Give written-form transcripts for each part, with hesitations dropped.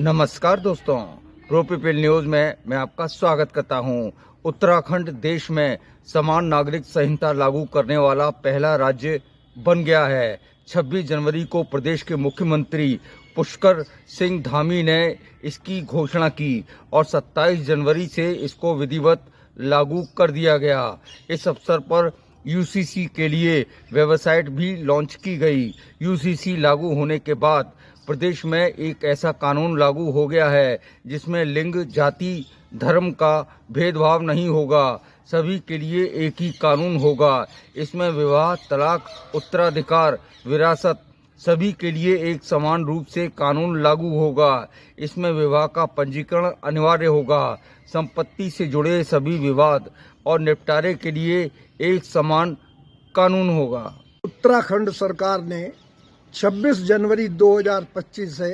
नमस्कार दोस्तों, pro people news में मैं आपका स्वागत करता हूं। उत्तराखंड देश में समान नागरिक संहिता लागू करने वाला पहला राज्य बन गया है। 26 जनवरी को प्रदेश के मुख्यमंत्री पुष्कर सिंह धामी ने इसकी घोषणा की और 27 जनवरी से इसको विधिवत लागू कर दिया गया। इस अवसर पर यूसीसी के लिए वेबसाइट भी लॉन्च की गई। यूसीसी लागू होने के बाद प्रदेश में एक ऐसा कानून लागू हो गया है जिसमें लिंग, जाति, धर्म का भेदभाव नहीं होगा। सभी के लिए एक ही कानून होगा। इसमें विवाह, तलाक, उत्तराधिकार, विरासत सभी के लिए एक समान रूप से कानून लागू होगा। इसमें विवाह का पंजीकरण अनिवार्य होगा। संपत्ति से जुड़े सभी विवाद और निपटारे के लिए एक समान कानून होगा। उत्तराखंड सरकार ने 26 जनवरी 2025 से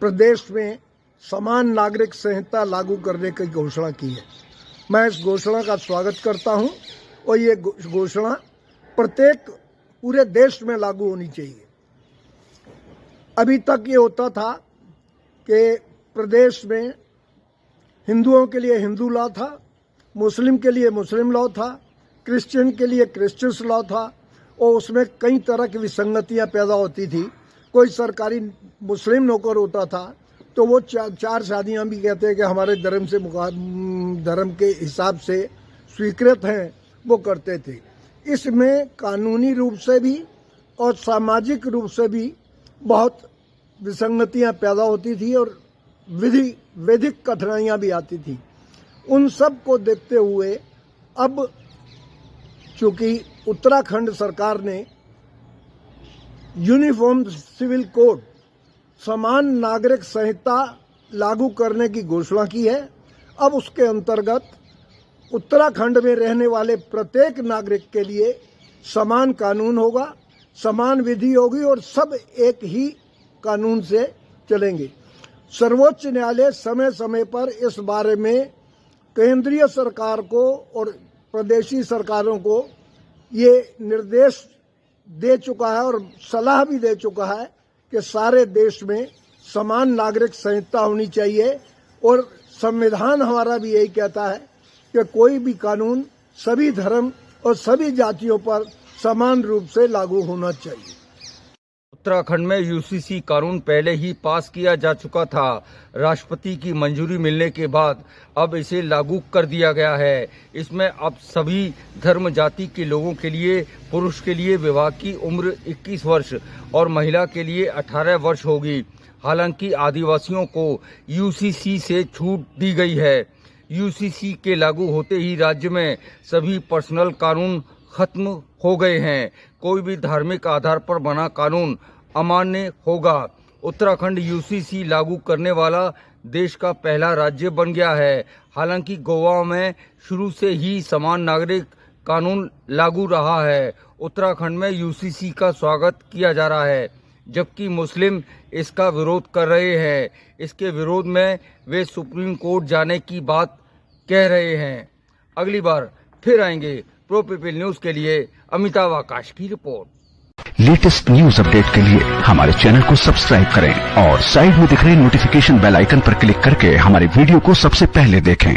प्रदेश में समान नागरिक संहिता लागू करने की घोषणा की है। मैं इस घोषणा का स्वागत करता हूं और ये घोषणा प्रत्येक पूरे देश में लागू होनी चाहिए। अभी तक ये होता था कि प्रदेश में हिंदुओं के लिए हिंदू लॉ था, मुस्लिम के लिए मुस्लिम लॉ था, क्रिश्चियन के लिए क्रिश्चियंस लॉ था और उसमें कई तरह की विसंगतियां पैदा होती थी। कोई सरकारी मुस्लिम नौकर होता था तो वो चार शादियां भी कहते हैं कि हमारे धर्म के हिसाब से स्वीकृत हैं, वो करते थे। इसमें कानूनी रूप से भी और सामाजिक रूप से भी बहुत विसंगतियां पैदा होती थी और वैदिक कठिनाइयां भी आती थी। उन सब को देखते हुए अब चूंकि उत्तराखंड सरकार ने यूनिफॉर्म सिविल कोड समान नागरिक संहिता लागू करने की घोषणा की है। अब उसके अंतर्गत उत्तराखंड में रहने वाले प्रत्येक नागरिक के लिए समान कानून होगा, समान विधि होगी और सब एक ही कानून से चलेंगे। सर्वोच्च न्यायालय समय समय पर इस बारे में केंद्रीय सरकार को और प्रदेशी सरकारों को ये निर्देश दे चुका है और सलाह भी दे चुका है कि सारे देश में समान नागरिक संहिता होनी चाहिए। और संविधान हमारा भी यही कहता है कि कोई भी कानून सभी धर्म और सभी जातियों पर समान रूप से लागू होना चाहिए। उत्तराखंड में यूसीसी कानून पहले ही पास किया जा चुका था। राष्ट्रपति की मंजूरी मिलने के बाद अब इसे लागू कर दिया गया है। इसमें अब सभी धर्म जाति के लोगों के लिए, पुरुष के लिए विवाह की उम्र 21 वर्ष और महिला के लिए 18 वर्ष होगी। हालांकि आदिवासियों को यूसीसी से छूट दी गई है। यूसीसी के लागू होते ही राज्य में सभी पर्सनल कानून खत्म हो गए हैं। कोई भी धार्मिक आधार पर बना कानून अमान्य होगा। उत्तराखंड यूसीसी लागू करने वाला देश का पहला राज्य बन गया है। हालांकि गोवा में शुरू से ही समान नागरिक कानून लागू रहा है। उत्तराखंड में यूसीसी का स्वागत किया जा रहा है, जबकि मुस्लिम इसका विरोध कर रहे हैं। इसके विरोध में वे सुप्रीम कोर्ट जाने की बात कह रहे हैं। अगली बार फिर आएंगे। प्रो पीपल न्यूज के लिए अमिताभ आकाश की रिपोर्ट। लेटेस्ट न्यूज अपडेट के लिए हमारे चैनल को सब्सक्राइब करें और साइड में दिख रहे नोटिफिकेशन बेल आइकन पर क्लिक करके हमारे वीडियो को सबसे पहले देखें।